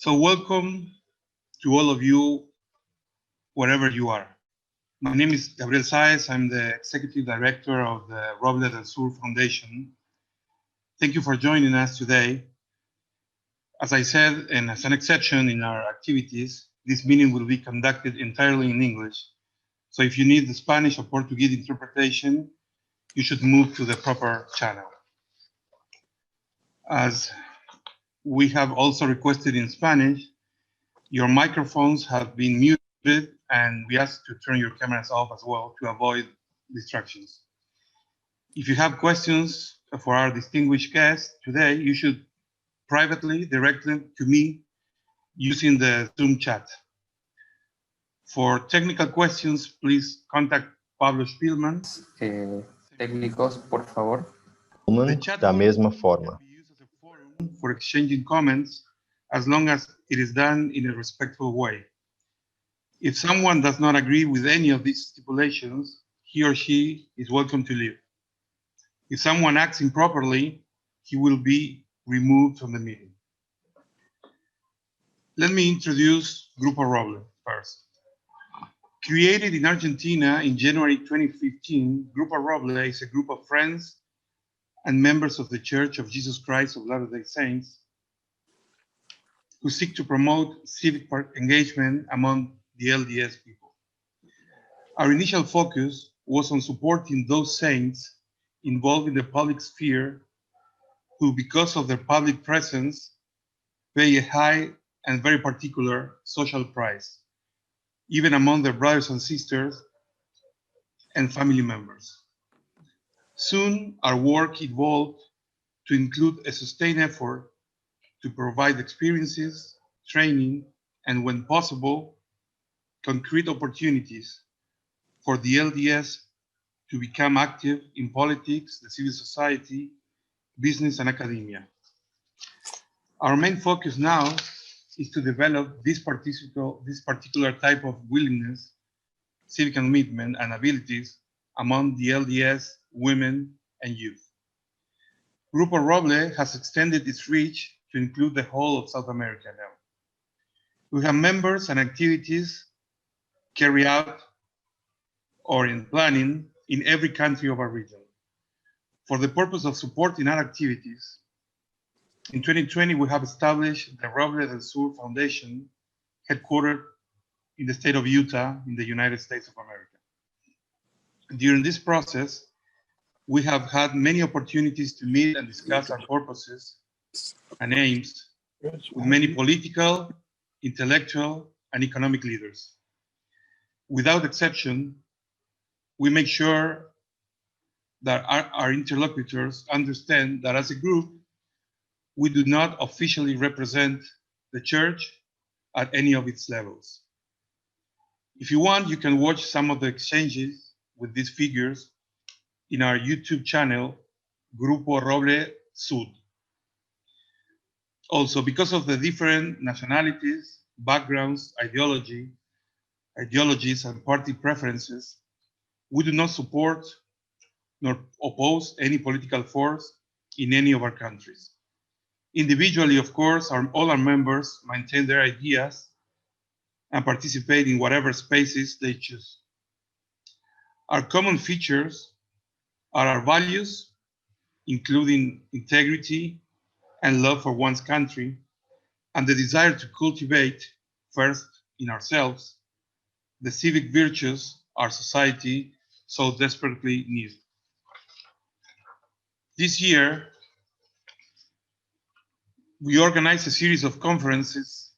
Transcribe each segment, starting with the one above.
So welcome to all of you, wherever you are. My name is Gabriel Saez. I'm the Executive Director of the Roble del Sur Foundation. Thank you for joining us today. As I said, and as an exception in our activities, this meeting will be conducted entirely in English. So if you need the Spanish or Portuguese interpretation, you should move to the proper channel. As we have also requested in Spanish, your microphones have been muted and we ask to turn your cameras off as well to avoid distractions. If you have questions for our distinguished guest today, you should privately direct them to me using the Zoom chat. For technical questions, please contact Pablo Spielman. Técnicos, por favor. Da mesma forma. For exchanging comments, as long as it is done in a respectful way. If someone does not agree with any of these stipulations, he or she is welcome to leave. If someone acts improperly, he will be removed from the meeting. Let me introduce Grupo Roble first. Created in Argentina in January 2015, Grupo Roble is a group of friends and members of the Church of Jesus Christ of Latter-day Saints who seek to promote civic engagement among the LDS people. Our initial focus was on supporting those saints involved in the public sphere who, because of their public presence, pay a high and very particular social price, even among their brothers and sisters and family members. Soon, our work evolved to include a sustained effort to provide experiences, training, and when possible, concrete opportunities for the LDS to become active in politics, the civil society, business, and academia. Our main focus now is to develop this particular type of willingness, civic commitment, and abilities among the LDS women and youth. Grupo Roble has extended its reach to include the whole of South America now. We have members and activities carried out or in planning in every country of our region. For the purpose of supporting our activities, in 2020, we have established the Roble del Sur Foundation, headquartered in the state of Utah in the United States of America. During this process, we have had many opportunities to meet and discuss our purposes and aims with many political, intellectual, and economic leaders. Without exception, we make sure that our interlocutors understand that as a group, we do not officially represent the church at any of its levels. If you want, you can watch some of the exchanges with these figures in our YouTube channel, Grupo Roble Sud. Also, because of the different nationalities, backgrounds, ideologies, and party preferences, we do not support nor oppose any political force in any of our countries. Individually, of course, all our members maintain their ideas and participate in whatever spaces they choose. Our common features are our values, including integrity and love for one's country, and the desire to cultivate, first in ourselves, the civic virtues our society so desperately needs. This year, we organized a series of conferences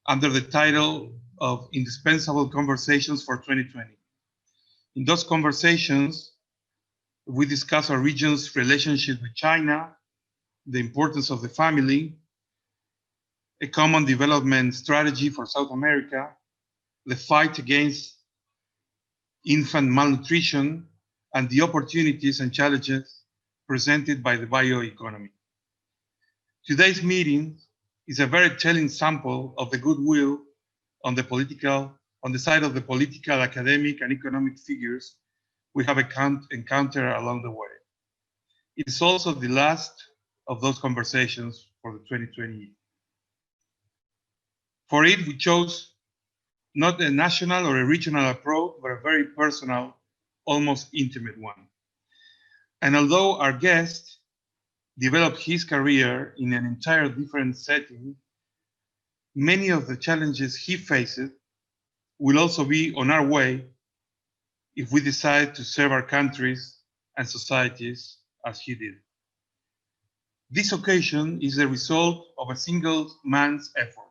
under the title of Indispensable Conversations for 2020. In those conversations, we discuss our region's relationship with China, the importance of the family, a common development strategy for South America, the fight against infant malnutrition, and the opportunities and challenges presented by the bioeconomy. Today's meeting is a very telling sample of the goodwill on the side of the political, academic, and economic figures we have encountered along the way. It is also the last of those conversations for the 2020 year. For it, we chose not a national or a regional approach, but a very personal, almost intimate one. And although our guest developed his career in an entirely different setting, many of the challenges he faced will also be on our way if we decide to serve our countries and societies as he did. This occasion is the result of a single man's effort.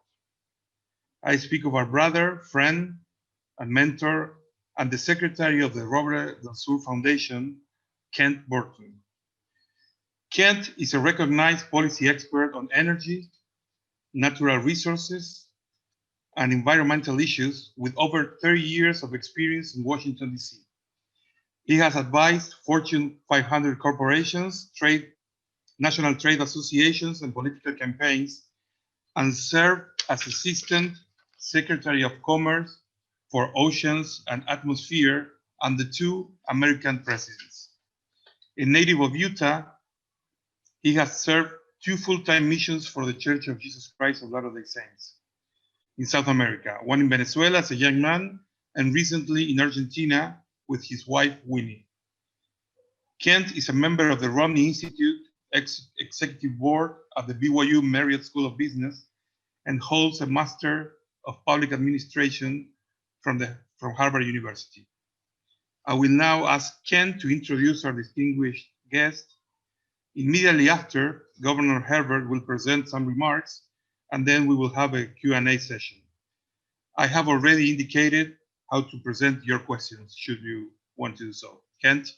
I speak of our brother, friend, and mentor, and the secretary of the Roble del Sur Foundation, Kent Burton. Kent is a recognized policy expert on energy, natural resources, and environmental issues with over 30 years of experience in Washington, D.C. He has advised Fortune 500 corporations, national trade associations, and political campaigns, and served as Assistant Secretary of Commerce for Oceans and Atmosphere under 2 American presidents. A native of Utah, he has served 2 full-time missions for the Church of Jesus Christ of Latter-day Saints in South America, one in Venezuela as a young man, and recently in Argentina with his wife, Winnie. Kent is a member of the Romney Institute Executive Board at the BYU Marriott School of Business and holds a Master of Public Administration from Harvard University. I will now ask Kent to introduce our distinguished guest. Immediately after, Governor Herbert will present some remarks, and then we will have a Q&A session. I have already indicated how to present your questions, should you want to do so. Kent?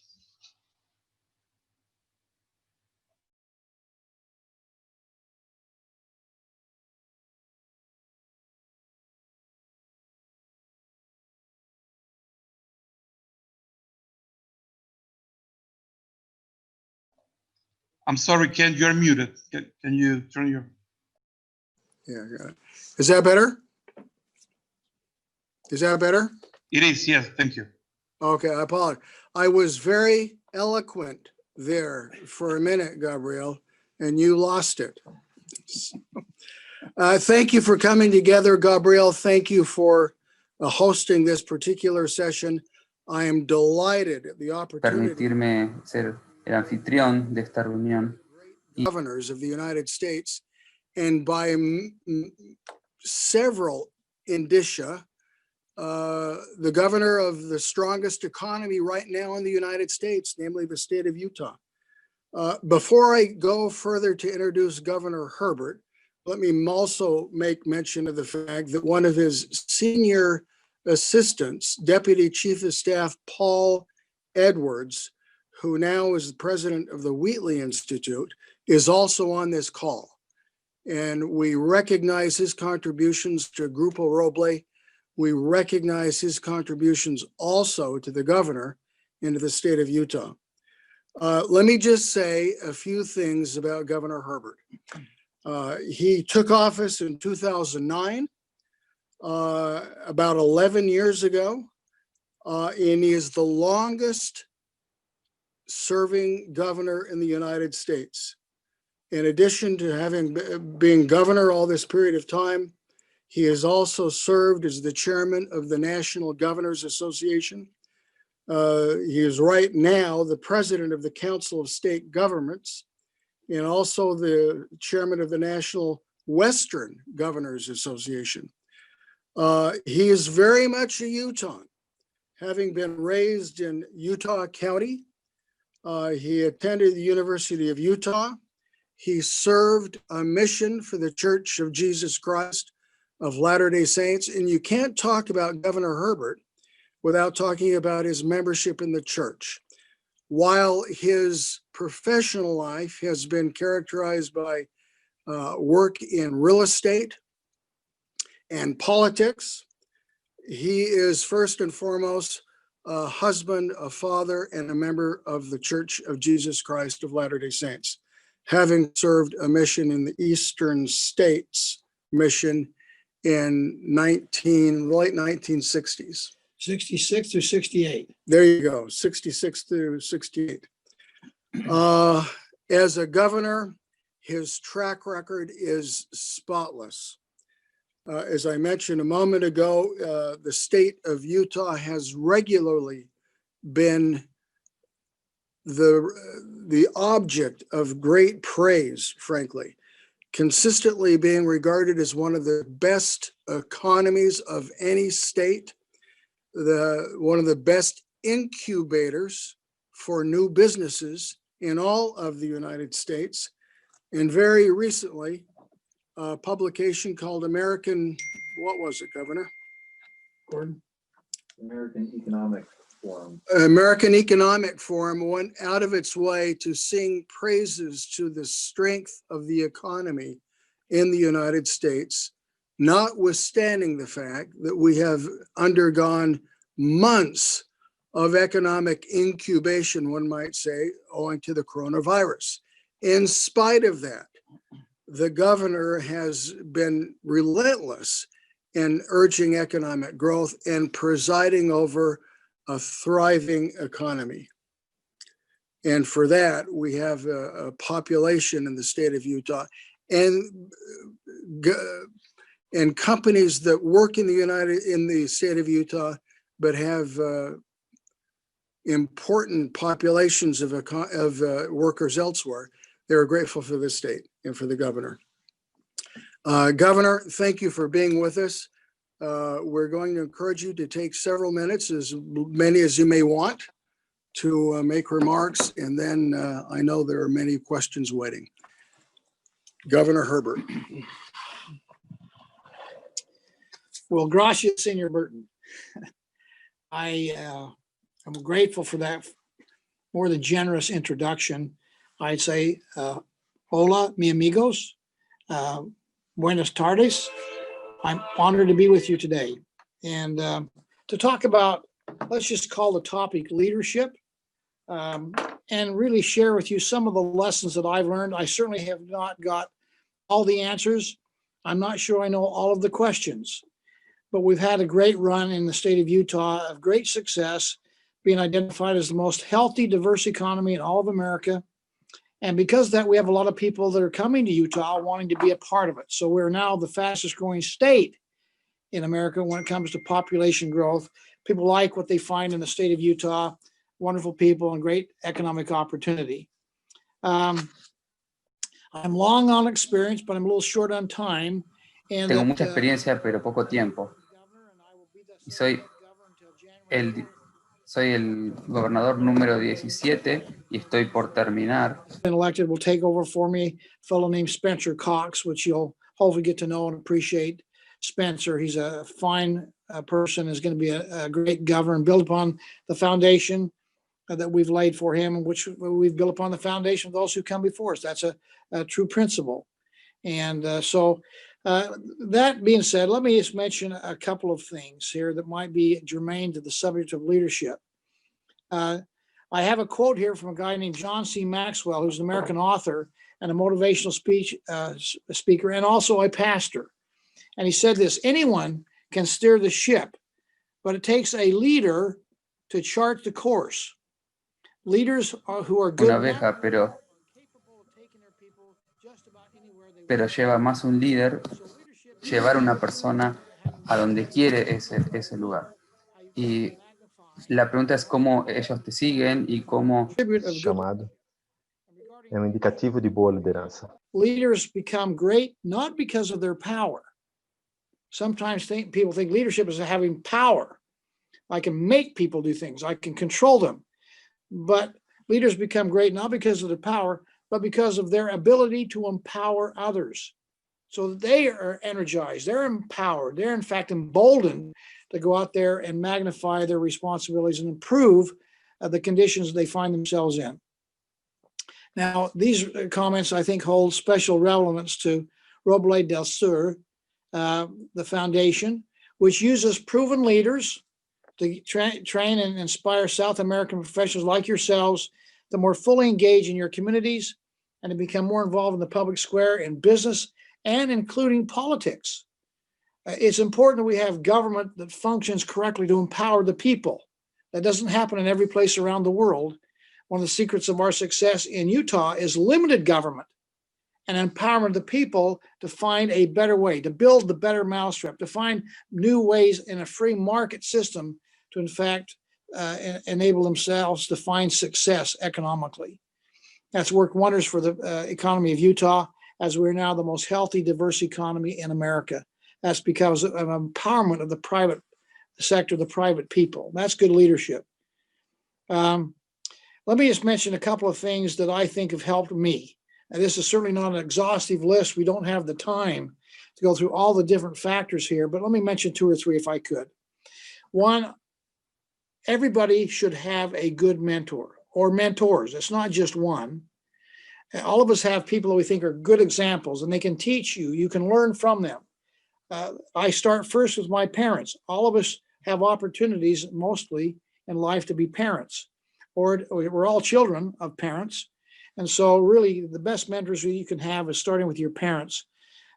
I'm sorry, Ken, you're muted. Can you turn your... Yeah, I got it. Is that better? Is that better? It is, yes, thank you. Okay, I apologize. I was very eloquent there for a minute, Gabriel, and you lost it. Thank you for coming together, Gabriel. Thank you for hosting this particular session. I am delighted at the opportunity. Permitirme ser el anfitrión de esta reunión. Governors of the United States, and by several indicia, the governor of the strongest economy right now in the United States, namely the state of Utah. Before I go further to introduce Governor Herbert, let me also make mention of the fact that one of his senior assistants, Deputy Chief of Staff Paul Edwards, who now is the president of the Wheatley Institute, is also on this call. And we recognize his contributions to Grupo Roble. We recognize his contributions also to the governor and to the state of Utah. Let me just say a few things about Governor Herbert. He took office in 2009, about 11 years ago, and he is the longest serving governor in the United States. In addition to being governor all this period of time, he has also served as the chairman of the National Governors Association. He is right now the president of the Council of State Governments and also the chairman of the National Western Governors Association. He is very much a Utahn, having been raised in Utah County. He attended the University of Utah. He served a mission for the Church of Jesus Christ of Latter-day Saints. And you can't talk about Governor Herbert without talking about his membership in the church. While his professional life has been characterized by work in real estate and politics, he is first and foremost a husband, a father, and a member of the Church of Jesus Christ of Latter-day Saints, having served a mission in the Eastern States mission in late 1960s. 66 through 68. There you go, 66 through 68. As a governor, his track record is spotless. As I mentioned a moment ago, the state of Utah has regularly been the object of great praise, frankly, consistently being regarded as one of the best economies of any state, one of the best incubators for new businesses in all of the United States. And very recently, a publication called American, what was it, Governor? Gordon? American Economic Forum. American Economic Forum went out of its way to sing praises to the strength of the economy in the United States, notwithstanding the fact that we have undergone months of economic incubation, one might say, owing to the coronavirus. In spite of that, the governor has been relentless in urging economic growth and presiding over a thriving economy. And for that, we have a population in the state of Utah and companies that work in the state of Utah, but have important populations of workers elsewhere. They're grateful for the state and for the governor. Governor, thank you for being with us. We're going to encourage you to take several minutes, as many as you may want, to make remarks, and then I know there are many questions waiting. Governor Herbert. Well, gracias, Senor Burton. I'm grateful for that more than generous introduction. I'd say, hola, mi amigos. Buenas tardes. I'm honored to be with you today and to talk about, let's just call the topic leadership, and really share with you some of the lessons that I've learned. I certainly have not got all the answers. I'm not sure I know all of the questions, but we've had a great run in the state of Utah of great success, being identified as the most healthy, diverse economy in all of America. And because of that, we have a lot of people that are coming to Utah wanting to be a part of it. So we're now the fastest growing state in America when it comes to population growth. People like what they find in the state of Utah, wonderful people and great economic opportunity. I'm long on experience, but I'm a little short on time. And Tengo mucha experiencia, pero poco tiempo. Y soy el gobernador número 17 y estoy por terminar. Elected will take over for me, a fellow named Spencer Cox, which you'll hopefully get to know and appreciate. Spencer, he's a fine person, is going to be a great governor and build upon the foundation that we've laid for him, which we've built upon the foundation of those who come before us. That's a true principle. And so that being said, let me just mention a couple of things here that might be germane to the subject of leadership. I have a quote here from a guy named John C. Maxwell, who's an American author and a motivational speaker, and also a pastor. And he said this: anyone can steer the ship, but it takes a leader to chart the course. Leaders who are good. Una abeja, pero lleva más un líder llevar una persona a donde quiere ese lugar. Y la pregunta es cómo ellos te siguen y cómo... Chamado é um indicativo de boa liderança. Leaders become great not because of their power. Sometimes people think leadership is having power. I can make people do things. I can control them. But leaders become great not because of their power, but because of their ability to empower others. So that they are energized, they're empowered, they're in fact emboldened to go out there and magnify their responsibilities and improve the conditions they find themselves in. Now, these comments, I think, hold special relevance to Roble del Sur, the foundation, which uses proven leaders to train and inspire South American professionals like yourselves to more fully engage in your communities and to become more involved in the public square, in business, and including politics. It's important that we have government that functions correctly to empower the people. That doesn't happen in every place around the world. One of the secrets of our success in Utah is limited government and empowerment of the people to find a better way, to build the better mousetrap, to find new ways in a free market system to, in fact, enable themselves to find success economically. That's worked wonders for the economy of Utah, as we're now the most healthy, diverse economy in America. That's because of empowerment of the private sector, the private people. That's good leadership. Let me just mention a couple of things that I think have helped me. And this is certainly not an exhaustive list. We don't have the time to go through all the different factors here, but let me mention 2 or 3 if I could. One, everybody should have a good mentor or mentors. It's not just one. All of us have people that we think are good examples, and they can teach you. You can learn from them. I start first with my parents. All of us have opportunities mostly in life to be parents, or we're all children of parents. And so really the best mentors you can have is starting with your parents.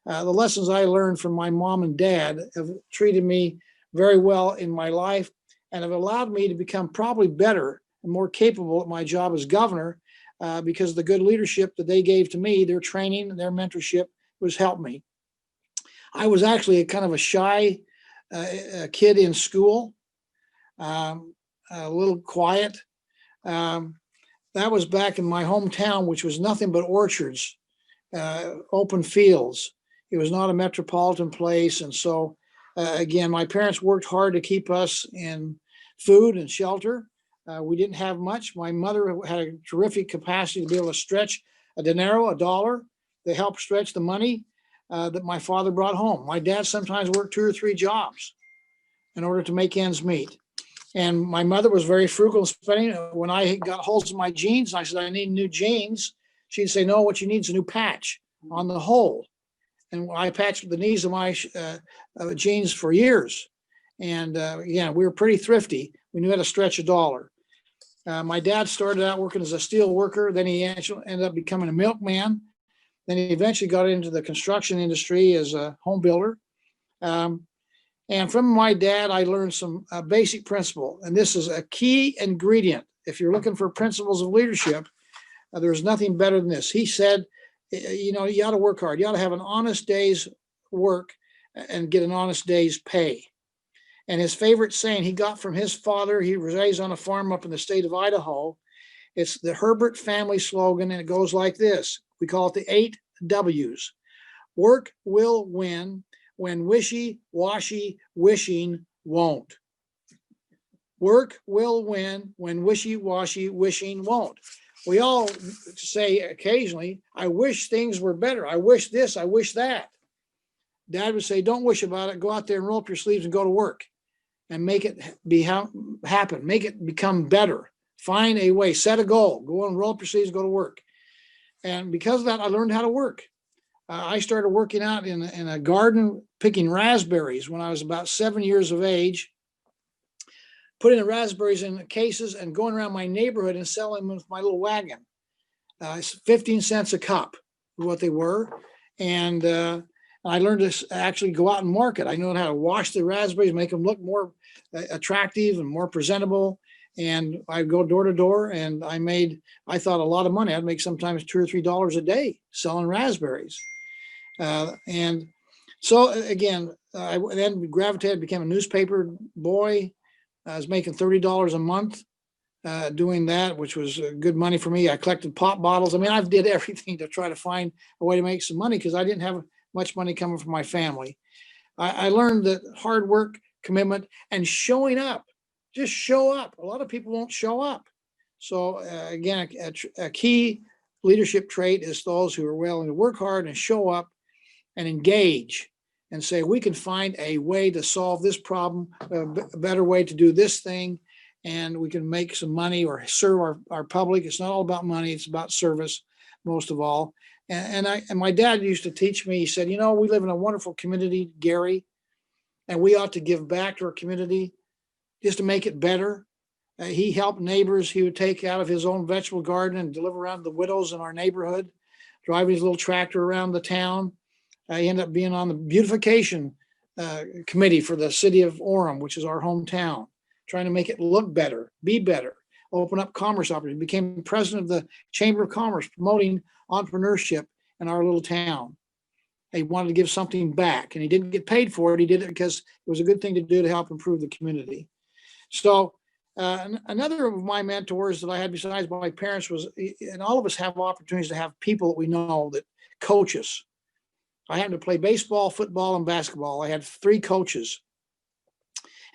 The lessons I learned from my mom and dad have treated me very well in my life and have allowed me to become probably better and more capable at my job as governor because the good leadership that they gave to me, their training and their mentorship was helped me. I was actually a kind of a shy kid in school, a little quiet. That was back in my hometown, which was nothing but orchards, open fields. It was not a metropolitan place. And so, again, my parents worked hard to keep us in food and shelter. We didn't have much. My mother had a terrific capacity to be able to stretch a dinero, $1, to help stretch the money that my father brought home. My dad sometimes worked 2 or 3 jobs in order to make ends meet. And my mother was very frugal in spending. When I got holes in my jeans, I said, I need new jeans. She'd say, no, what you need is a new patch on the hole. And I patched the knees of my jeans for years. And yeah, we were pretty thrifty. We knew how to stretch $1. My dad started out working as a steel worker. Then he ended up becoming a milkman. Then he eventually got into the construction industry as a home builder. And from my dad, I learned some basic principle. And this is a key ingredient. If you're looking for principles of leadership, there's nothing better than this. He said, you know, you ought to work hard. You ought to have an honest day's work and get an honest day's pay. And his favorite saying he got from his father, he was raised on a farm up in the state of Idaho. It's the Herbert family slogan, and it goes like this. We call it the 8 W's. Work will win when wishy-washy wishing won't. Work will win when wishy-washy wishing won't. We all say occasionally, I wish things were better. I wish this, I wish that. Dad would say, don't wish about it. Go out there and roll up your sleeves and go to work and make it happen. Make it become better. Find a way, set a goal, go and roll up your sleeves, go to work. And because of that, I learned how to work. I started working out in a garden picking raspberries when I was about 7 years of age, putting the raspberries in cases and going around my neighborhood and selling them with my little wagon. 15 cents a cup is what they were. And I learned to actually go out and market. I knew how to wash the raspberries, make them look more attractive and more presentable. And I'd go door to door, and I thought a lot of money. I'd make sometimes $2 or $3 a day selling raspberries. And so again, I then gravitated, became a newspaper boy. I was making $30 a month doing that, which was good money for me. I collected pop bottles. I mean, I did everything to try to find a way to make some money because I didn't have much money coming from my family. I learned that hard work, commitment, and showing up. Just show up. A lot of people won't show up. So again, a key leadership trait is those who are willing to work hard and show up and engage and say, we can find a way to solve this problem, a better way to do this thing, and we can make some money or serve our public. It's not all about money. It's about service, most of all. And my dad used to teach me, he said, you know, we live in a wonderful community, Gary, and we ought to give back to our community just to make it better. He helped neighbors. He would take out of his own vegetable garden and deliver around to the widows in our neighborhood, driving his little tractor around the town. He ended up being on the beautification committee for the city of Orem, which is our hometown, trying to make it look better, be better, open up commerce opportunities. Became president of the Chamber of Commerce, promoting entrepreneurship in our little town. He wanted to give something back, and he didn't get paid for it. He did it because it was a good thing to do to help improve the community. So another of my mentors that I had besides my parents was, and all of us have opportunities to have people that we know that coach us. I happened to play baseball, football, and basketball. I had 3 coaches,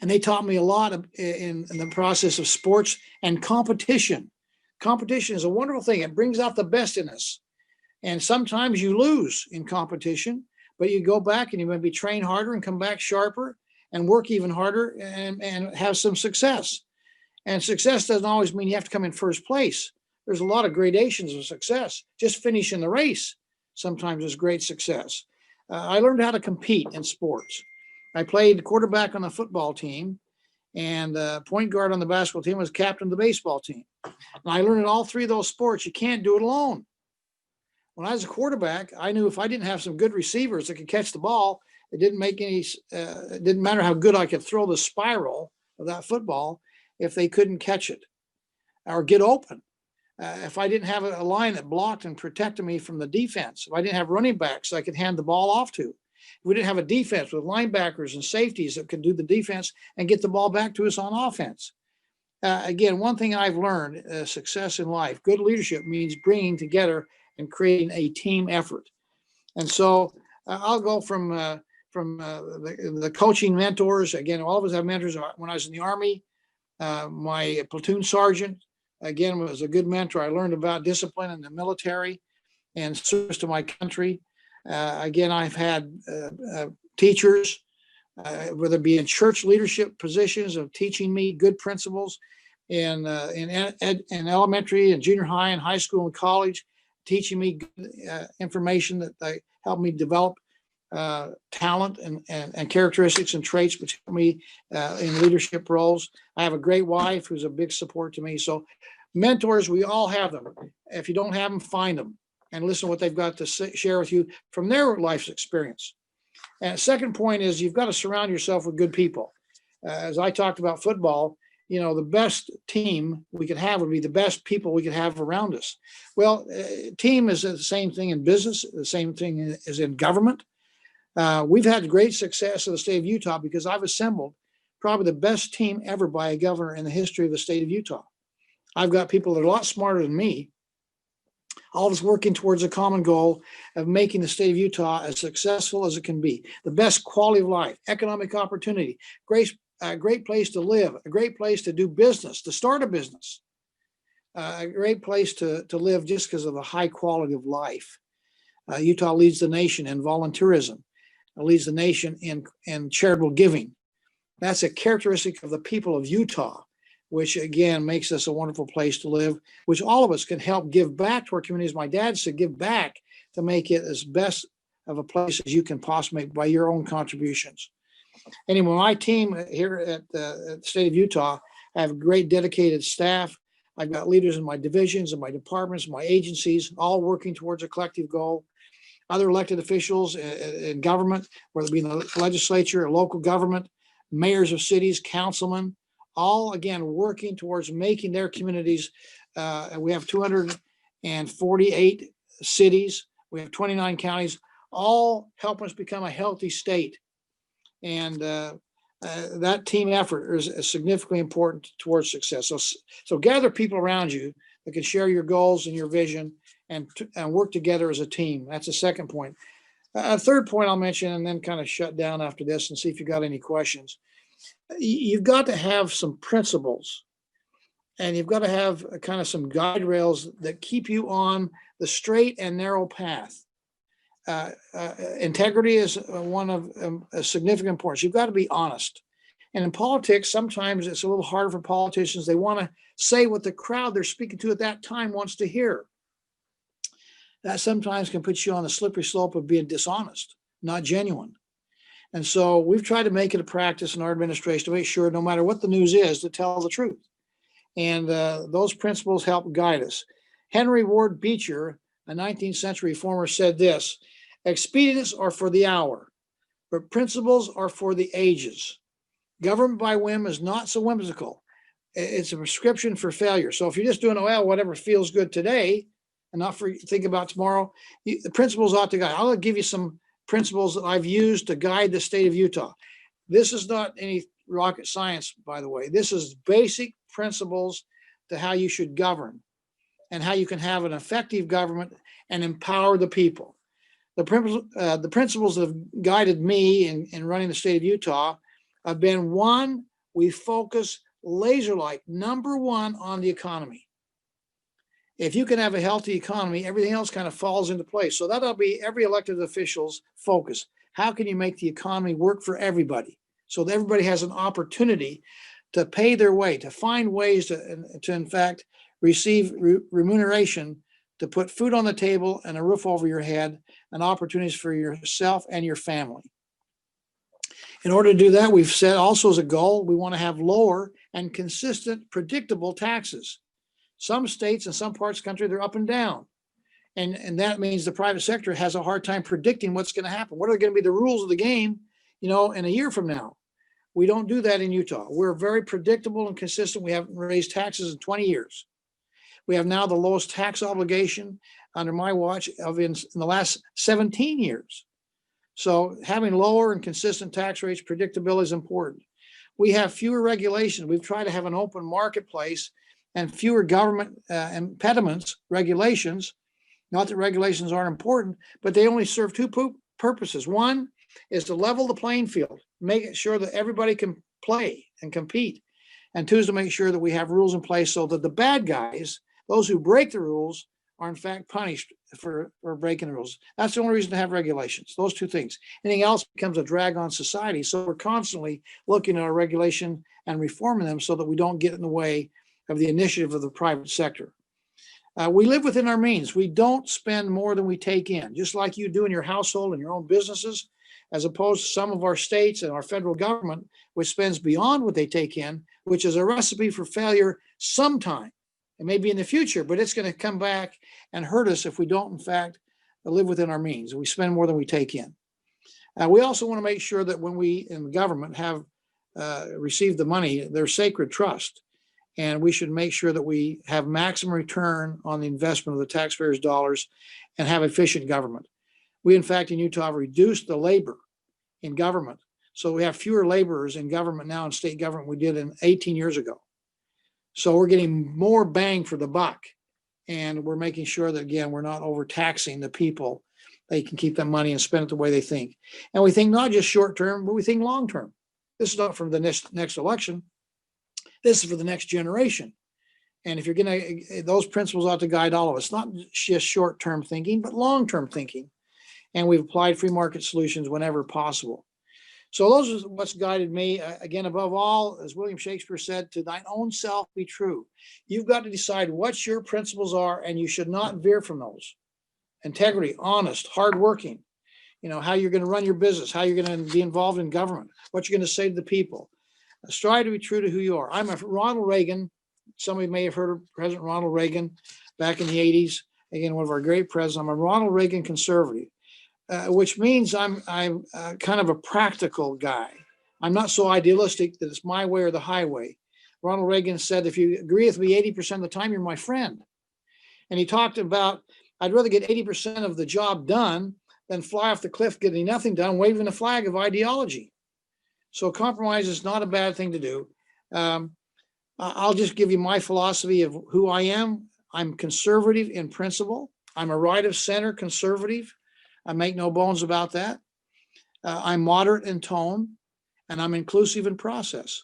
and they taught me a lot in the process of sports and competition. Competition is a wonderful thing. It brings out the best in us. And sometimes you lose in competition, but you go back and you maybe train harder and come back sharper and work even harder and have some success. And success doesn't always mean you have to come in first place. There's a lot of gradations of success. Just finishing the race sometimes is great success. I learned how to compete in sports. I played quarterback on the football team, and point guard on the basketball team, was captain of the baseball team. And I learned in all 3 of those sports, you can't do it alone. When I was a quarterback, I knew if I didn't have some good receivers that could catch the ball, it didn't matter how good I could throw the spiral of that football if they couldn't catch it or get open. If I didn't have a line that blocked and protected me from the defense, if I didn't have running backs I could hand the ball off to, if we didn't have a defense with linebackers and safeties that could do the defense and get the ball back to us on offense. Again, one thing I've learned, success in life, good leadership means bringing together and creating a team effort. And so I'll go from the coaching mentors. Again, all of us have mentors. When I was in the Army, my platoon sergeant, again, was a good mentor. I learned about discipline in the military and service to my country. Again, I've had teachers, whether it be in church leadership positions, of teaching me good principles in elementary and junior high and high school and college, teaching me information that helped me develop talent and characteristics and traits which help me in leadership roles. I have a great wife who's a big support to me. So mentors, we all have them. If you don't have them, find them and listen to what they've got to share with you from their life's experience. And second point is you've got to surround yourself with good people. As I talked about football, the best team we could have would be the best people we could have around us. Well, team is the same thing in business, the same thing as in government. We've had great success in the state of Utah because I've assembled probably the best team ever by a governor in the history of the state of Utah. I've got people that are a lot smarter than me, all of us working towards a common goal of making the state of Utah as successful as it can be. The best quality of life, economic opportunity, a great place to live, a great place to do business, to start a business, a great place to live just because of the high quality of life. Utah leads the nation in volunteerism, leads the nation in charitable giving. That's a characteristic of the people of Utah, which again makes us a wonderful place to live, which all of us can help give back to our communities. My dad said, give back to make it as best of a place as you can possibly make by your own contributions. Anyway, my team here at the state of Utah, I have a great dedicated staff. I've got leaders in my divisions and my departments, my agencies, all working towards a collective goal. Other elected officials in government, whether it be in the legislature or local government, mayors of cities, councilmen, all again working towards making their communities. We have 248 cities. We have 29 counties, all helping us become a healthy state. And that team effort is significantly important towards success. So gather people around you that can share your goals and your vision and work together as a team. That's the second point. A third point I'll mention and then kind of shut down after this and see if you got any questions. You've got to have some principles and you've got to have kind of some guide rails that keep you on the straight and narrow path. Integrity is one of a significant importance. You've got to be honest. And in politics, sometimes it's a little harder for politicians. They want to say what the crowd they're speaking to at that time wants to hear. That sometimes can put you on the slippery slope of being dishonest, not genuine. And so we've tried to make it a practice in our administration to make sure no matter what the news is, to tell the truth. And those principles help guide us. Henry Ward Beecher, a 19th century reformer, said this: expedients are for the hour, but principles are for the ages. Government by whim is not so whimsical. It's a prescription for failure. So if you're just doing, well, whatever feels good today, and not think about tomorrow. The principles ought to guide. I'll give you some principles that I've used to guide the state of Utah. This is not any rocket science, by the way. This is basic principles to how you should govern and how you can have an effective government and empower the people. The principles that have guided me in running the state of Utah have been: one, we focus laser-like, number one, on the economy. If you can have a healthy economy, everything else kind of falls into place. So that'll be every elected official's focus. How can you make the economy work for everybody so that everybody has an opportunity to pay their way, to find ways to in fact, receive remuneration, to put food on the table and a roof over your head, and opportunities for yourself and your family. In order to do that, we've set also as a goal, we want to have lower and consistent, predictable taxes. Some states and some parts of the country, they're up and down. And that means the private sector has a hard time predicting what's going to happen. What are going to be the rules of the game, in a year from now? We don't do that in Utah. We're very predictable and consistent. We haven't raised taxes in 20 years. We have now the lowest tax obligation under my watch in the last 17 years. So having lower and consistent tax rates, predictability is important. We have fewer regulations. We've tried to have an open marketplace and fewer government impediments, regulations. Not that regulations aren't important, but they only serve two purposes. One is to level the playing field, make sure that everybody can play and compete. And two is to make sure that we have rules in place so that the bad guys, those who break the rules, are in fact punished for breaking the rules. That's the only reason to have regulations, those two things. Anything else becomes a drag on society. So we're constantly looking at our regulation and reforming them so that we don't get in the way of the initiative of the private sector. We live within our means. We don't spend more than we take in, just like you do in your household and your own businesses, as opposed to some of our states and our federal government, which spends beyond what they take in, which is a recipe for failure sometime. It may be in the future, but it's going to come back and hurt us if we don't, in fact, live within our means. We spend more than we take in. We also want to make sure that when we in the government have received the money, they're sacred trust. And we should make sure that we have maximum return on the investment of the taxpayers' dollars and have efficient government. We, in fact, in Utah have reduced the labor in government. So we have fewer laborers in government now in state government we did in 18 years ago. So we're getting more bang for the buck. And we're making sure that, again, we're not overtaxing the people. They can keep that money and spend it the way they think. And we think not just short term, but we think long term. This is not for the next election. This is for the next generation. And if you're going to, those principles ought to guide all of us, not just short-term thinking, but long-term thinking. And we've applied free market solutions whenever possible. So those are what's guided me. Again, above all, as William Shakespeare said, to thine own self be true. You've got to decide what your principles are, and you should not veer from those. Integrity, honest, hardworking, how you're going to run your business, how you're going to be involved in government, what you're going to say to the people. Strive to be true to who you are. I'm a Ronald Reagan. Somebody may have heard of President Ronald Reagan back in the 80s. Again, one of our great presidents. I'm a Ronald Reagan conservative, which means I'm kind of a practical guy. I'm not so idealistic that it's my way or the highway. Ronald Reagan said, if you agree with me 80% of the time, you're my friend. And he talked about, I'd rather get 80% of the job done than fly off the cliff getting nothing done, waving a flag of ideology. So compromise is not a bad thing to do. I'll just give you my philosophy of who I am. I'm conservative in principle. I'm a right of center conservative. I make no bones about that. I'm moderate in tone, and I'm inclusive in process.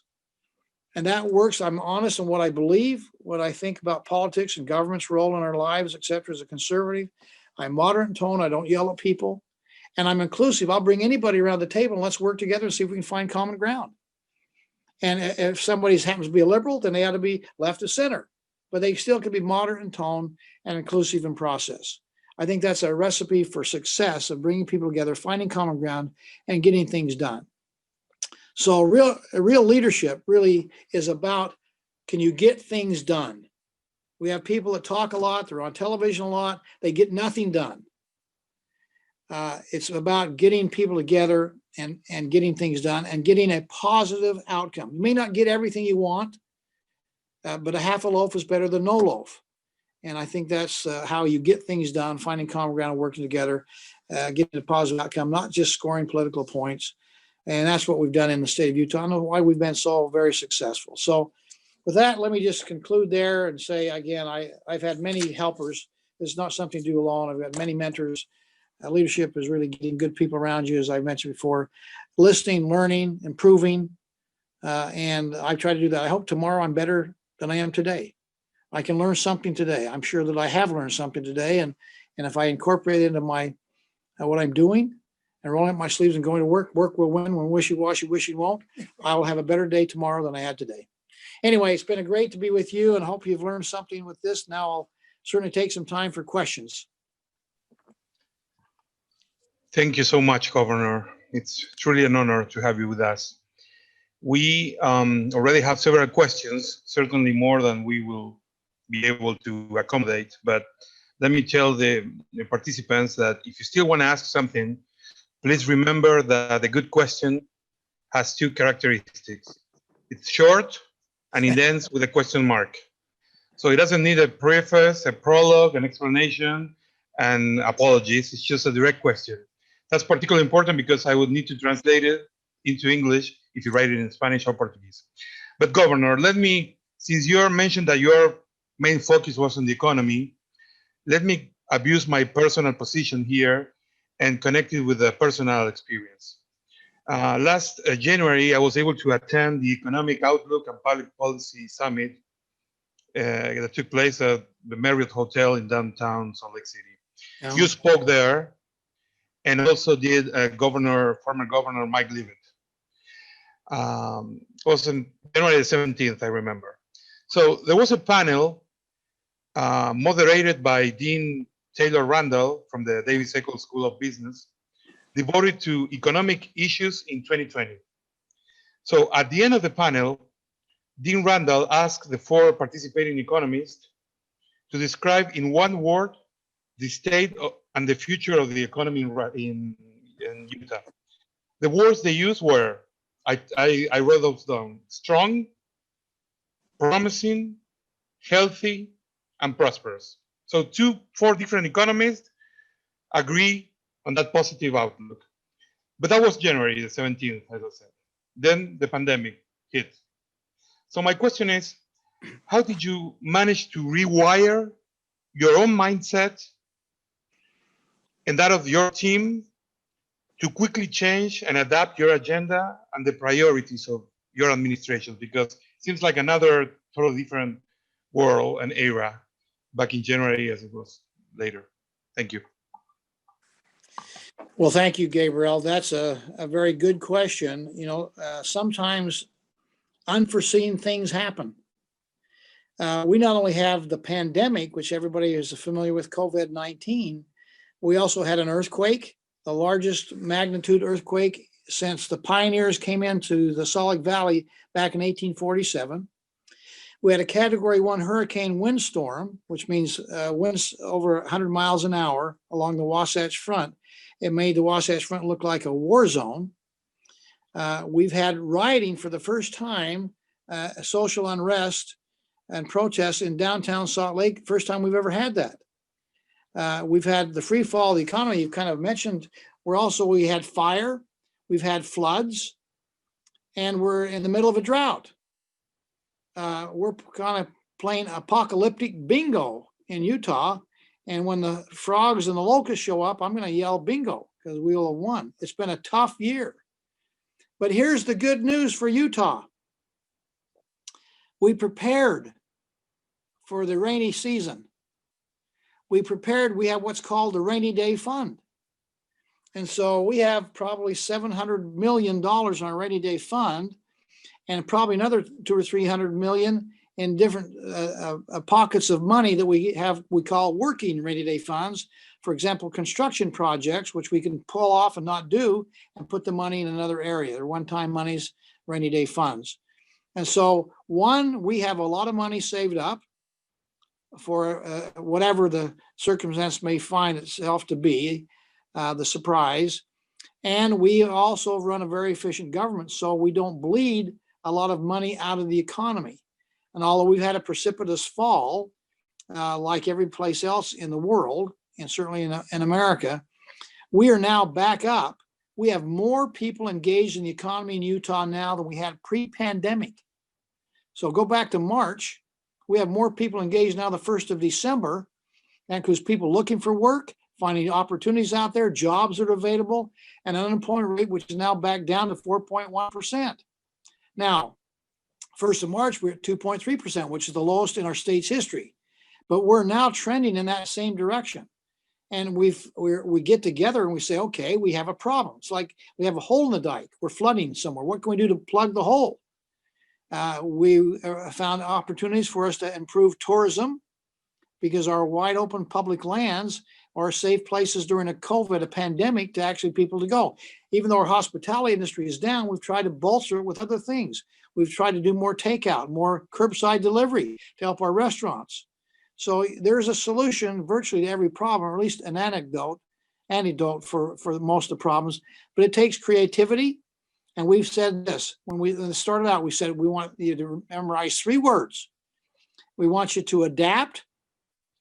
And that works. I'm honest in what I believe, what I think about politics and government's role in our lives, et cetera, as a conservative. I'm moderate in tone. I don't yell at people. And I'm inclusive. I'll bring anybody around the table and let's work together and see if we can find common ground. And if somebody happens to be a liberal, then they ought to be left of center. But they still can be moderate in tone and inclusive in process. I think that's a recipe for success of bringing people together, finding common ground, and getting things done. So real leadership really is about, can you get things done? We have people that talk a lot, they're on television a lot, they get nothing done. It's about getting people together and getting things done and getting a positive outcome. You may not get everything you want, but a half a loaf is better than no loaf. And I think that's how you get things done, finding common ground and working together, getting a positive outcome, not just scoring political points. And that's what we've done in the state of Utah, and why we've been so very successful. So with that, let me just conclude there and say, again, I've had many helpers. It's not something to do alone. I've got many mentors. Leadership is really getting good people around you, as I mentioned before, listening, learning, improving. And I try to do that. I hope tomorrow I'm better than I am today. I can learn something today. I'm sure that I have learned something today. And if I incorporate it into my what I'm doing and rolling up my sleeves and going to work, work will win. When wishy-washy, wish you won't. I will have a better day tomorrow than I had today. Anyway, it's been great to be with you, and hope you've learned something with this. Now I'll certainly take some time for questions. Thank you so much, Governor. It's truly an honor to have you with us. We already have several questions, certainly more than we will be able to accommodate. But let me tell the participants that if you still want to ask something, please remember that a good question has two characteristics. It's short and it ends with a question mark. So it doesn't need a preface, a prologue, an explanation, and apologies. It's just a direct question. That's particularly important because I would need to translate it into English if you write it in Spanish or Portuguese. But Governor, since you mentioned that your main focus was on the economy, let me abuse my personal position here and connect it with a personal experience. Last January, I was able to attend the Economic Outlook and Public Policy Summit that took place at the Marriott Hotel in downtown Salt Lake City. Yeah. You spoke there, and also did former Governor Mike Leavitt. It was on January the 17th, I remember. So there was a panel moderated by Dean Taylor Randall from the Davis Eccles School of Business, devoted to economic issues in 2020. So at the end of the panel, Dean Randall asked the four participating economists to describe in one word the state and the future of the economy in Utah. The words they used were, I wrote those down: strong, promising, healthy, and prosperous. So four different economists agree on that positive outlook. But that was January the 17th, as I said. Then the pandemic hit. So my question is, how did you manage to rewire your own mindset and that of your team to quickly change and adapt your agenda and the priorities of your administration? Because it seems like another totally different world and era back in January as it was later. Thank you. Well, thank you, Gabriel. That's a very good question. Sometimes unforeseen things happen. We not only have the pandemic, which everybody is familiar with, COVID-19, we also had an earthquake, the largest magnitude earthquake since the pioneers came into the Salt Lake Valley back in 1847. We had a Category 1 hurricane windstorm, which means winds over 100 miles an hour along the Wasatch Front. It made the Wasatch Front look like a war zone. We've had rioting for the first time, social unrest and protests in downtown Salt Lake. First time we've ever had that. We've had the free fall of the economy. You kind of mentioned. We had fire, we've had floods, and we're in the middle of a drought. We're kind of playing apocalyptic bingo in Utah. And when the frogs and the locusts show up, I'm going to yell bingo because we will have won. It's been a tough year. But here's the good news for Utah. We prepared for the rainy season. We have what's called the rainy day fund. And so we have probably $700 million in our rainy day fund, and probably another 200 or 300 million in different pockets of money that we call working rainy day funds. For example, construction projects, which we can pull off and not do and put the money in another area. They're one-time monies, rainy day funds. And so we have a lot of money saved up for whatever the circumstance may find itself to be, the surprise. And we also run a very efficient government, so we don't bleed a lot of money out of the economy. And although we've had a precipitous fall, like every place else in the world, and certainly in America, we are now back up. We have more people engaged in the economy in Utah now than we had pre-pandemic. So go back to March, we have more people engaged now the 1st of December. That includes people looking for work, finding opportunities out there, jobs that are available, and an unemployment rate which is now back down to 4.1%. Now, 1st of March, we're at 2.3%, which is the lowest in our state's history. But we're now trending in that same direction. And we get together and we say, okay, we have a problem. It's like we have a hole in the dike. We're flooding somewhere. What can we do to plug the hole? We found opportunities for us to improve tourism, because our wide open public lands are safe places during a pandemic to actually people to go. Even though our hospitality industry is down, we've tried to bolster it with other things. We've tried to do more takeout, more curbside delivery to help our restaurants. So there's a solution virtually to every problem, or at least an antidote for most of the problems, but it takes creativity. And we've said this, when we started out, we said, we want you to memorize 3 words. We want you to adapt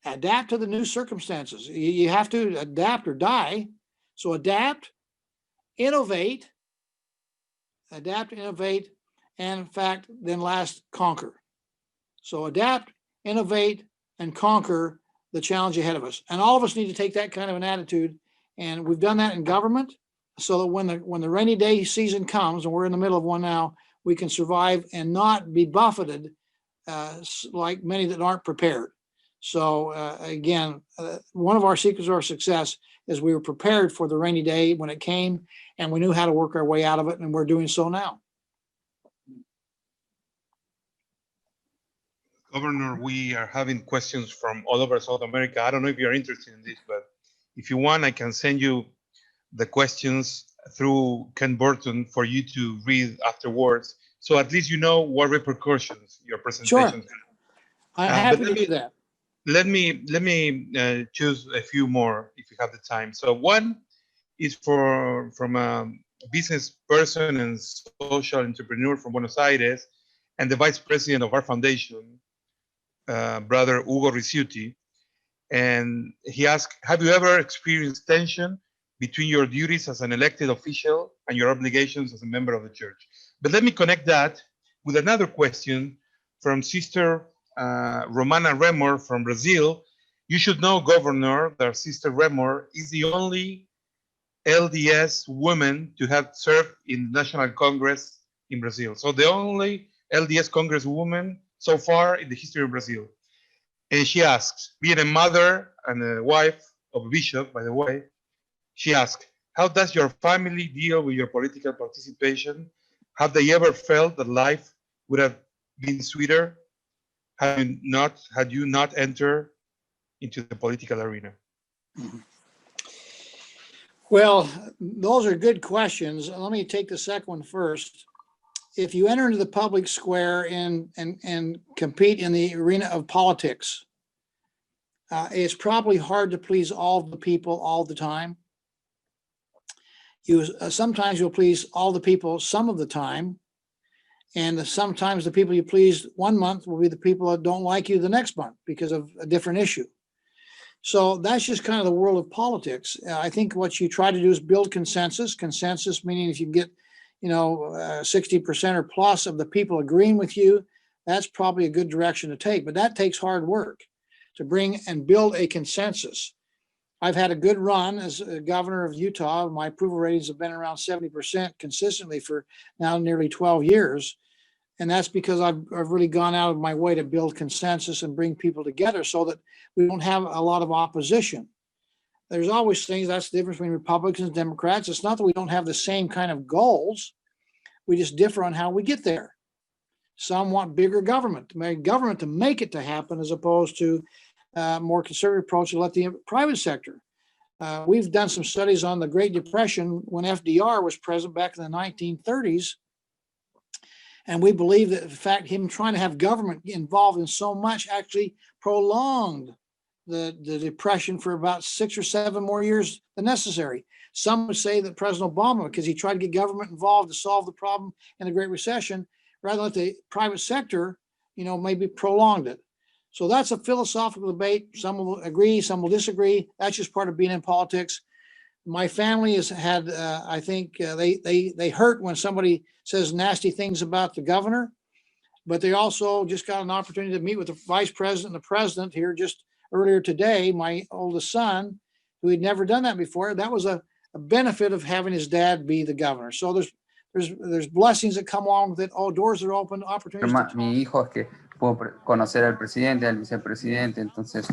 to the new circumstances. You have to adapt or die. So adapt, innovate, and in fact, then last, conquer. So adapt, innovate, and conquer the challenge ahead of us. And all of us need to take that kind of an attitude. And we've done that in government, so that when the rainy day season comes, and we're in the middle of one now, we can survive and not be buffeted like many that aren't prepared. So again, one of our secrets of our success is we were prepared for the rainy day when it came, and we knew how to work our way out of it, and we're doing so now. Governor, we are having questions from all over South America. I don't know if you're interested in this, but if you want, I can send you the questions through Ken Burton for you to read afterwards. So at least you know what repercussions your presentation has. Sure. I'm happy to do that. Let me choose a few more if you have the time. So one is from a business person and social entrepreneur from Buenos Aires, and the vice president of our foundation, brother Hugo Ricciuti. And he asked, have you ever experienced tension between your duties as an elected official and your obligations as a member of the church? But let me connect that with another question from Sister Romana Remor from Brazil. You should know, Governor, that Sister Remor is the only LDS woman to have served in the National Congress in Brazil. So the only LDS Congresswoman so far in the history of Brazil. And she asks, being a mother and a wife of a bishop, by the way, she asked, how does your family deal with your political participation? Have they ever felt that life would have been sweeter had you not entered into the political arena? Well, those are good questions. Let me take the second one first. If you enter into the public square and compete in the arena of politics, it's probably hard to please all the people all the time. Sometimes you'll please all the people some of the time, and sometimes the people you pleased 1 month will be the people that don't like you the next month because of a different issue. So that's just kind of the world of politics. I think what you try to do is build consensus. Consensus meaning if you get 60% or plus of the people agreeing with you, that's probably a good direction to take. But that takes hard work to bring and build a consensus. I've had a good run as a governor of Utah. My approval ratings have been around 70% consistently for now nearly 12 years. And that's because I've really gone out of my way to build consensus and bring people together so that we don't have a lot of opposition. There's always things, that's the difference between Republicans and Democrats. It's not that we don't have the same kind of goals. We just differ on how we get there. Some want bigger government to make it to happen, as opposed to more conservative approach to let the private sector. We've done some studies on the Great Depression when FDR was president back in the 1930s. And we believe that, in fact, him trying to have government involved in so much actually prolonged the Depression for about 6 or 7 more years than necessary. Some would say that President Obama, because he tried to get government involved to solve the problem in the Great Recession, rather than let the private sector, maybe prolonged it. So that's a philosophical debate. Some will agree, some will disagree. That's just part of being in politics. My family has had, I think they hurt when somebody says nasty things about the governor, but they also just got an opportunity to meet with the vice president and the president here just earlier today, my oldest son, who had never done that before. That was a benefit of having his dad be the governor. So there's blessings that come along with it. Oh, doors are open, opportunities to talk. Mi hijo es que puedo conocer al presidente, al vicepresidente, entonces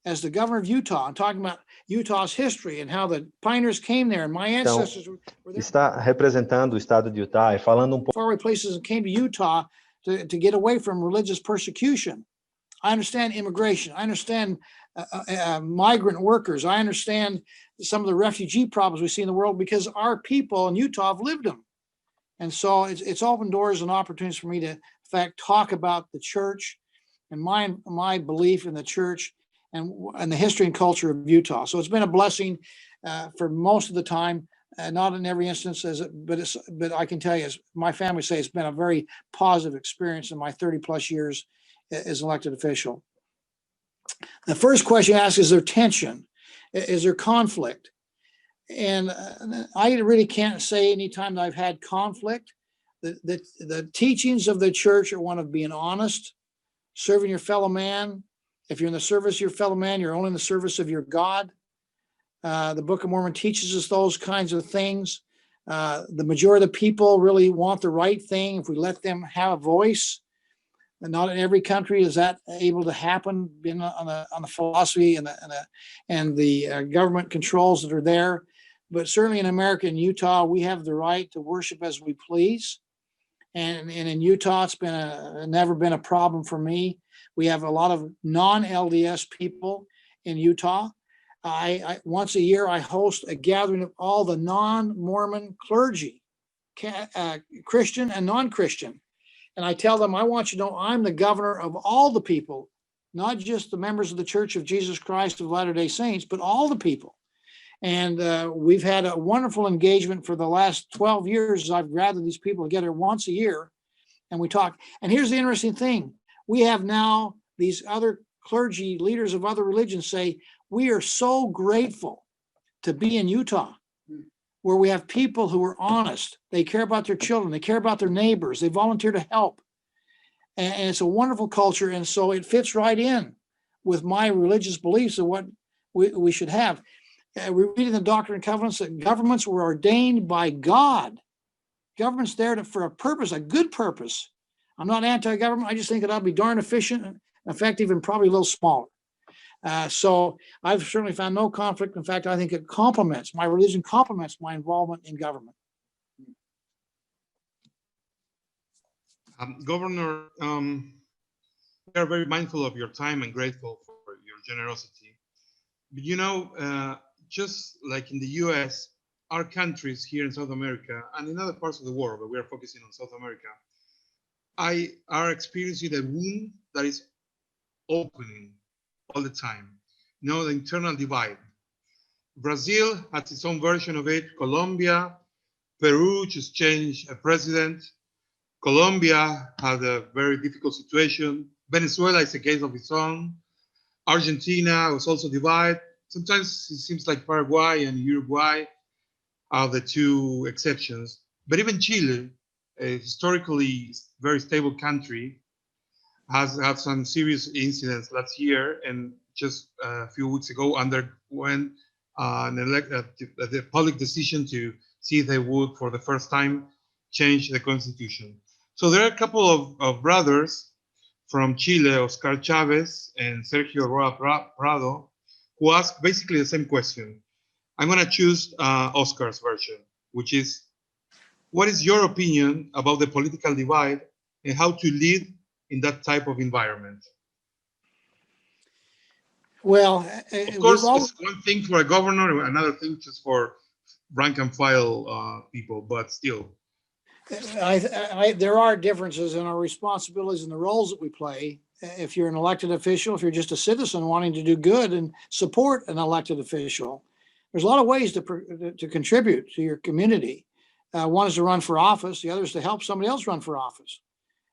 As the governor of Utah, I'm talking about Utah's history and how the pioneers came there, and my ancestors were there. Está representando o estado de Utah e falando pouco. Faraway places and came to Utah to get away from religious persecution. I understand immigration. I understand migrant workers. I understand some of the refugee problems we see in the world because our people in Utah have lived them. And so it's opened doors and opportunities for me to, in fact, talk about the church and my belief in the church and the history and culture of Utah. So it's been a blessing for most of the time, not in every instance, but I can tell you, as my family say, it's been a very positive experience in my 30 plus years as elected official. The first question you ask, is there tension? Is there conflict? And I really can't say any time that I've had conflict. The teachings of the church are one of being honest, serving your fellow man. If you're in the service of your fellow man, you're only in the service of your God. The Book of Mormon teaches us those kinds of things. The majority of the people really want the right thing if we let them have a voice. And not in every country is that able to happen, being on the philosophy and the government controls that are there. But certainly in America and Utah, we have the right to worship as we please. And in Utah, it's never been a problem for me. We have a lot of non-LDS people in Utah. I once a year, I host a gathering of all the non-Mormon clergy, Christian and non-Christian. And I tell them, I want you to know I'm the governor of all the people, not just the members of the Church of Jesus Christ of Latter-day Saints, but all the people. And we've had a wonderful engagement for the last 12 years as I've gathered these people together once a year and we talk. And here's the interesting thing. We have now these other clergy leaders of other religions say, we are so grateful to be in Utah, where we have people who are honest. They care about their children. They care about their neighbors. They volunteer to help. And it's a wonderful culture. And so it fits right in with my religious beliefs of what we should have. We read in the Doctrine and Covenants that governments were ordained by God. Government's there for a purpose, a good purpose. I'm not anti-government. I just think it ought to be darn efficient and effective and probably a little smaller. So I've certainly found no conflict. In fact, I think it complements, my religion complements my involvement in government. Governor, we are very mindful of your time and grateful for your generosity. But you know, just like in the US, our countries here in South America and in other parts of the world, but we are focusing on South America, are experiencing a wound that is opening all the time. You know, the internal divide. Brazil has its own version of it. Colombia, Peru just changed a president. Colombia had a very difficult situation. Venezuela is a case of its own. Argentina was also divided. Sometimes it seems like Paraguay and Uruguay are the two exceptions. But even Chile, a historically very stable country, has had some serious incidents last year, and just a few weeks ago underwent the public decision to see if they would, for the first time, change the constitution. So there are a couple of brothers from Chile, Oscar Chavez and Sergio Roa Prado, who ask basically the same question. I'm going to choose Oscar's version, which is, what is your opinion about the political divide and how to lead in that type of environment? Well, of course, it's one thing for a governor, another thing just for rank and file people, but still. There are differences in our responsibilities and the roles that we play. If you're an elected official, if you're just a citizen wanting to do good and support an elected official, there's a lot of ways to contribute to your community. One is to run for office. The other is to help somebody else run for office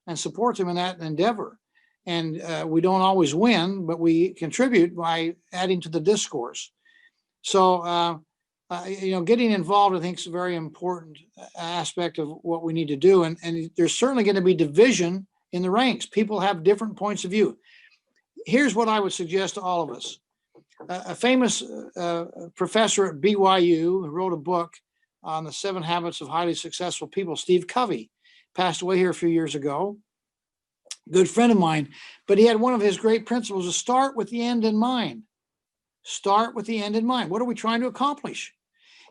and support them in that endeavor. And we don't always win, but we contribute by adding to the discourse. So, getting involved, I think, is a very important aspect of what we need to do. And there's certainly going to be division in the ranks. People have different points of view. Here's what I would suggest to all of us. A famous professor at BYU who wrote a book on the 7 habits of highly successful people, Steve Covey, passed away here a few years ago. Good friend of mine, but he had one of his great principles: to start with the end in mind. Start with the end in mind. What are we trying to accomplish?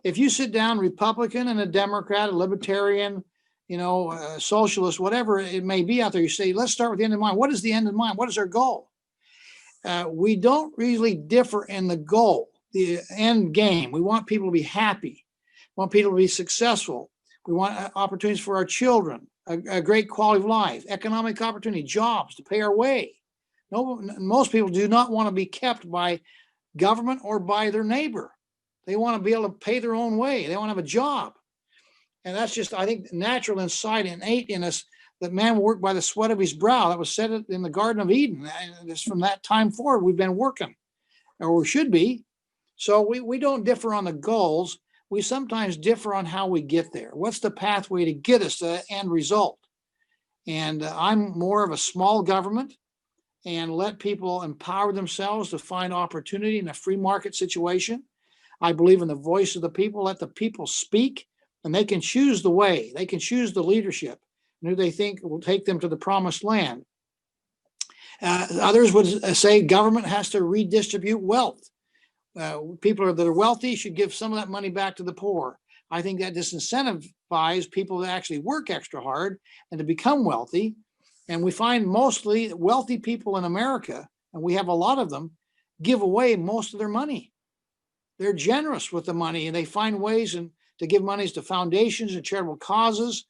If you sit down, Republican and a Democrat, a Libertarian, a socialist, whatever it may be out there, you say, let's start with the end in mind. What is the end in mind? What is our goal? We don't really differ in the goal, the end game. We want people to be happy. We want people to be successful. We want opportunities for our children, a great quality of life, economic opportunity, jobs to pay our way. No, most people do not want to be kept by government or by their neighbor. They want to be able to pay their own way. They want to have a job. And that's just, I think, natural inside, innate in us, that man will work by the sweat of his brow. That was said in the Garden of Eden. And it's from that time forward, we've been working, or we should be. So we don't differ on the goals. We sometimes differ on how we get there. What's the pathway to get us to the end result? And I'm more of a small government, and let people empower themselves to find opportunity in a free market situation. I believe in the voice of the people. Let the people speak, and they can choose the way. They can choose the leadership, and who they think will take them to the promised land. Others would say government has to redistribute wealth. People that are wealthy should give some of that money back to the poor. I think that disincentivize people to actually work extra hard and to become wealthy. And we find mostly wealthy people in America, and we have a lot of them, give away most of their money. They're generous with the money, and they find ways to give monies to foundations and charitable causes.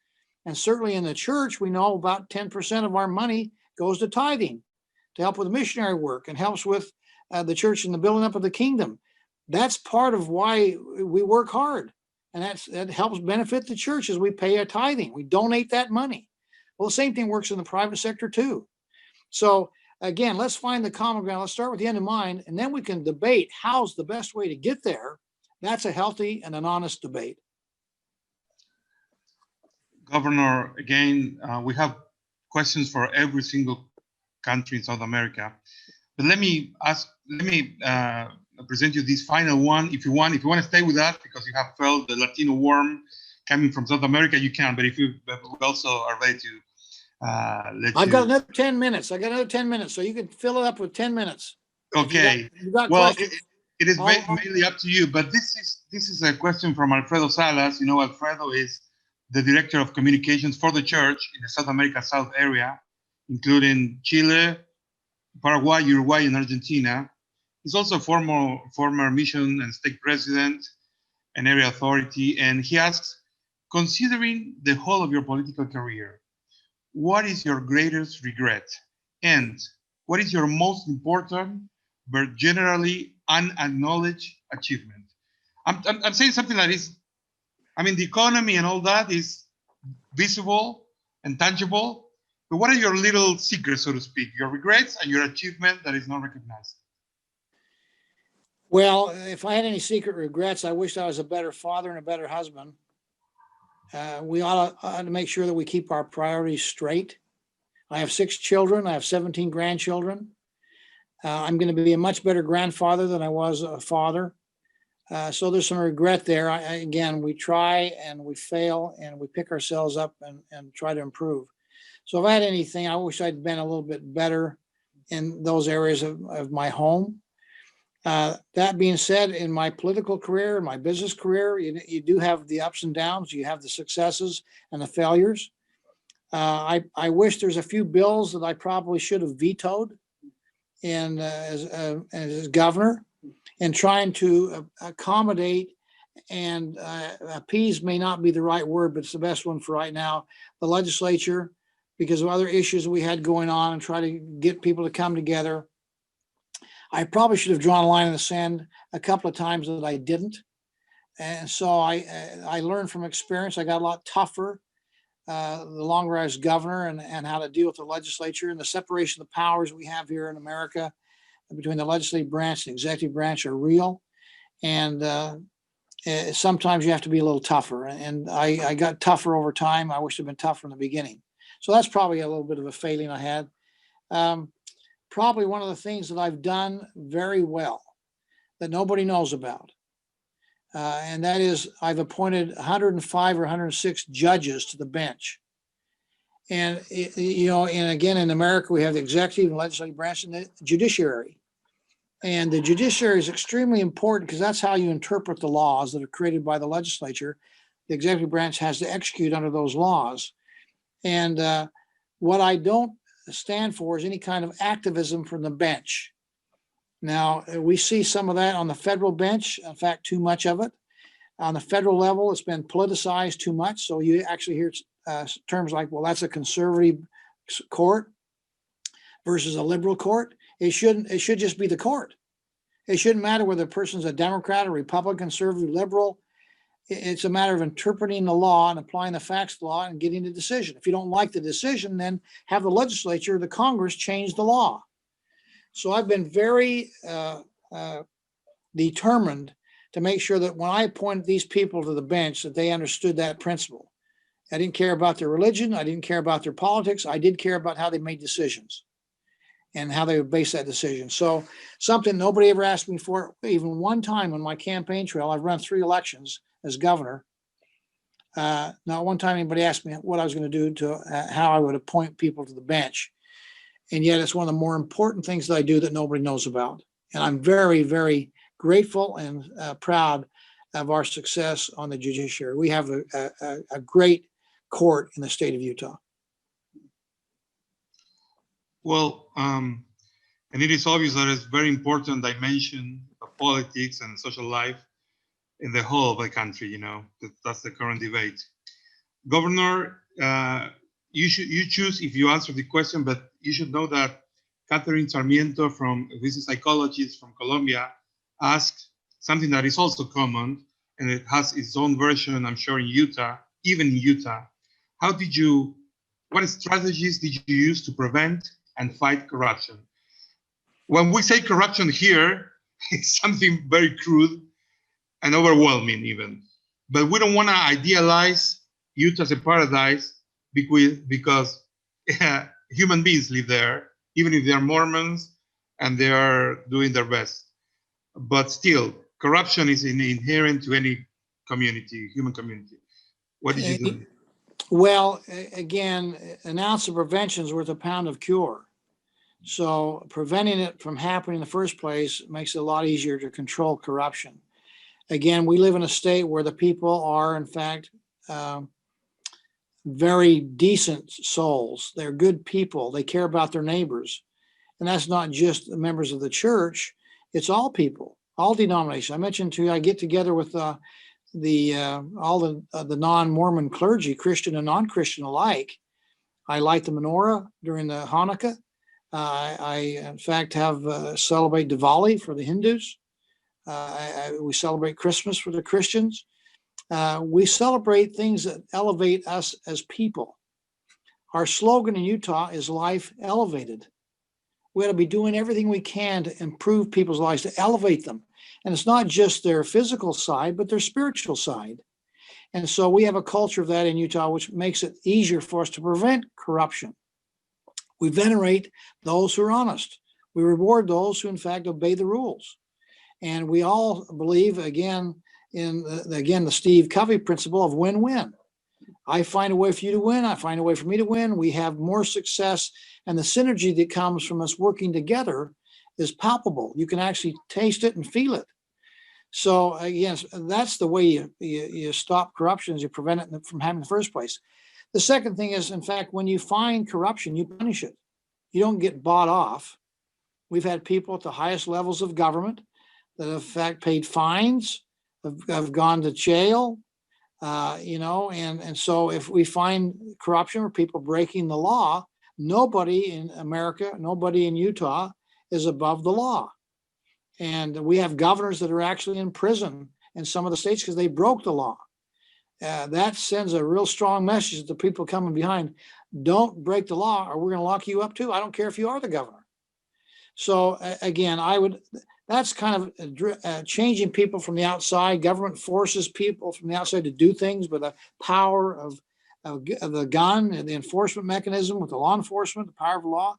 And certainly in the church, we know about 10% of our money goes to tithing to help with missionary work and helps with the church and the building up of the kingdom. That's part of why we work hard. And that helps benefit the church as we pay our tithing. We donate that money. Well, the same thing works in the private sector too. So again, let's find the common ground. Let's start with the end in mind, and then we can debate how's the best way to get there. That's a healthy and an honest debate. Governor, again, we have questions for every single country in South America. But let me present you this final one. If you want to stay with that because you have felt the Latino warmth coming from South America, you can. But we also are ready to I've got another 10 minutes. So you can fill it up with 10 minutes. Okay. You got well, questions. it is mainly up to you. But this is a question from Alfredo Salas. Alfredo is the director of communications for the church in the South America South area, including Chile, Paraguay, Uruguay, and Argentina. He's also a former mission and stake president and area authority. And he asks, considering the whole of your political career, what is your greatest regret? And what is your most important but generally unacknowledged achievement? I'm saying something that is, the economy and all that is visible and tangible. But what are your little secrets, so to speak, your regrets and your achievement that is not recognized? Well, if I had any secret regrets, I wish I was a better father and a better husband. We ought to make sure that we keep our priorities straight. I have 6 children. I have 17 grandchildren. I'm going to be a much better grandfather than I was a father. So there's some regret there. Again, we try and we fail and we pick ourselves up and try to improve. So if I had anything, I wish I'd been a little bit better in those areas of my home. That being said, in my political career, in my business career, you do have the ups and downs. You have the successes and the failures. I wish there's a few bills that I probably should have vetoed as governor, and trying to accommodate and appease may not be the right word, but it's the best one for right now, the legislature, because of other issues we had going on, and try to get people to come together. I probably should have drawn a line in the sand a couple of times that I didn't. And so I learned from experience. I got a lot tougher. the longer I was governor, and how to deal with the legislature and the separation of the powers we have here in America between the legislative branch and executive branch are real. And sometimes you have to be a little tougher. And I got tougher over time. I wish I'd been tougher in the beginning. So that's probably a little bit of a failing I had. Probably one of the things that I've done very well that nobody knows about. And that is I've appointed 105 or 106 judges to the bench. And, and again, in America, we have the executive and legislative branch and the judiciary. And the judiciary is extremely important because that's how you interpret the laws that are created by the legislature. The executive branch has to execute under those laws. And what I don't stand for is any kind of activism from the bench. Now, we see some of that on the federal bench. In fact, too much of it. On the federal level, it's been politicized too much. So you actually hear terms like, well, that's a conservative court versus a liberal court. It should just be the court. It shouldn't matter whether a person's a Democrat, a Republican, conservative, liberal. It's a matter of interpreting the law and applying the facts of the law and getting a decision. If you don't like the decision, then have the legislature, the Congress change the law. So I've been very determined to make sure that when I appointed these people to the bench, that they understood that principle. I didn't care about their religion. I didn't care about their politics. I did care about how they made decisions and how they would base that decision. So something nobody ever asked me for, even one time on my campaign trail. I've run 3 elections as governor. Not one time anybody asked me what I was going to do to how I would appoint people to the bench. And yet it's one of the more important things that I do that nobody knows about. And I'm very, very grateful and proud of our success on the judiciary. We have a great court in the state of Utah. Well, and it is obvious that it's a very important dimension of politics and social life in the whole of the country. That's the current debate. Governor, you choose if you answer the question, but you should know that Catherine Sarmiento, this is a psychologist from Colombia, asked something that is also common, and it has its own version, I'm sure, in Utah, even in Utah. What strategies did you use to prevent and fight corruption? When we say corruption here, it's something very crude and overwhelming even. But we don't want to idealize Utah as a paradise because human beings live there, even if they are Mormons and they are doing their best. But still, corruption is inherent to any community, human community. What did you do? Well, again, an ounce of prevention is worth a pound of cure. So preventing it from happening in the first place makes it a lot easier to control corruption. Again, we live in a state where the people are, in fact, very decent souls. They're good people. They care about their neighbors. And that's not just the members of the church. It's all people, all denominations. I mentioned to you, I get together with all the non-Mormon clergy, Christian and non-Christian alike. I light the menorah during the Hanukkah. I in fact, celebrate Diwali for the Hindus. We celebrate Christmas for the Christians. We celebrate things that elevate us as people. Our slogan in Utah is life elevated. We ought to be doing everything we can to improve people's lives, to elevate them. And it's not just their physical side, but their spiritual side. And so we have a culture of that in Utah, which makes it easier for us to prevent corruption. We venerate those who are honest. We reward those who, in fact, obey the rules. And we all believe, again, in the Steve Covey principle of win-win. I find a way for you to win. I find a way for me to win. We have more success. And the synergy that comes from us working together is palpable. You can actually taste it and feel it. So again, that's the way you stop corruption, is you prevent it from happening in the first place. The second thing is, in fact, when you find corruption, you punish it. You don't get bought off. We've had people at the highest levels of government that have, in fact, paid fines, have gone to jail, and so if we find corruption or people breaking the law, nobody in America, nobody in Utah is above the law. And we have governors that are actually in prison in some of the states because they broke the law. that sends a real strong message to the people coming behind. Don't break the law or we're going to lock you up too. I don't care if you are the governor. So again, that's kind of changing people from the outside. Government forces people from the outside to do things, but the power of the gun and the enforcement mechanism with the law enforcement, the power of law.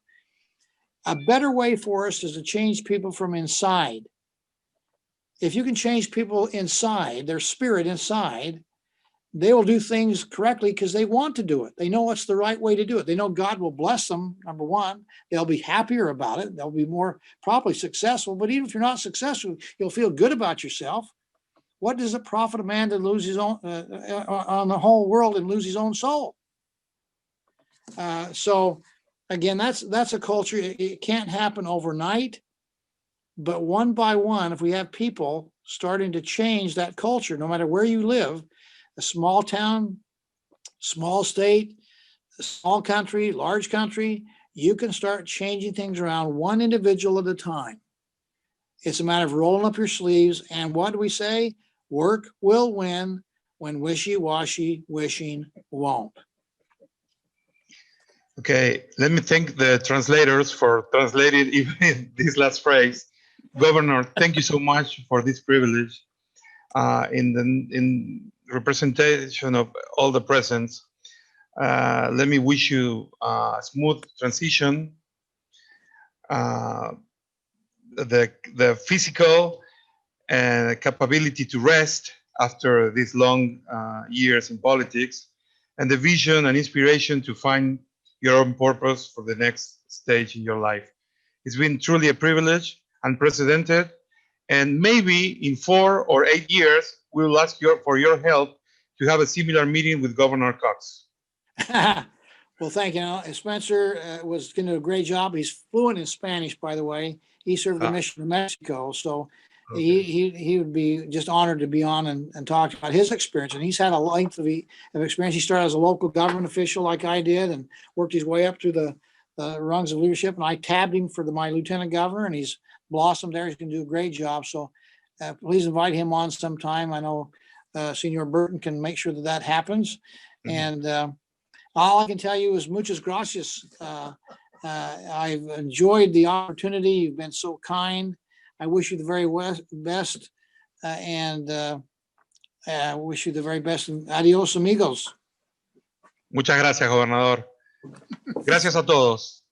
A better way for us is to change people from inside. If you can change people inside, their spirit inside, they will do things correctly because they want to do it. They know what's the right way to do it. They know God will bless them, number one. They'll be happier about it. They'll be more probably successful. But even if you're not successful, you'll feel good about yourself. What does it profit a man to lose his own, on the whole world and lose his own soul? So again, that's a culture. It can't happen overnight. But one by one, if we have people starting to change that culture, no matter where you live, a small town, small state, a small country, large country, you can start changing things around one individual at a time. It's a matter of rolling up your sleeves. And what do we say? Work will win when wishy-washy wishing won't. Okay, let me thank the translators for translating even this last phrase. Governor, thank you so much for this privilege in representation of all the presents. Let me wish you a smooth transition. The physical capability to rest after these long years in politics, and the vision and inspiration to find your own purpose for the next stage in your life. It's been truly a privilege, unprecedented, and maybe in 4 or 8 years, we'll ask for your help to have a similar meeting with Governor Cox. Well, thank you. Spencer was going to do a great job. He's fluent in Spanish, by the way. He served the mission in Mexico, so okay. he would be just honored to be on and talk about his experience. And he's had a length of experience. He started as a local government official like I did and worked his way up through the rungs of leadership. And I tabbed him for my lieutenant governor, and he's blossomed there. He's going to do a great job. So please invite him on sometime. I know Senor Burton can make sure that happens. Mm-hmm. And all I can tell you is muchas gracias. I've enjoyed the opportunity. You've been so kind. I wish you the very best, and wish you the very best. Adios, amigos. Muchas gracias, Gobernador. Gracias a todos.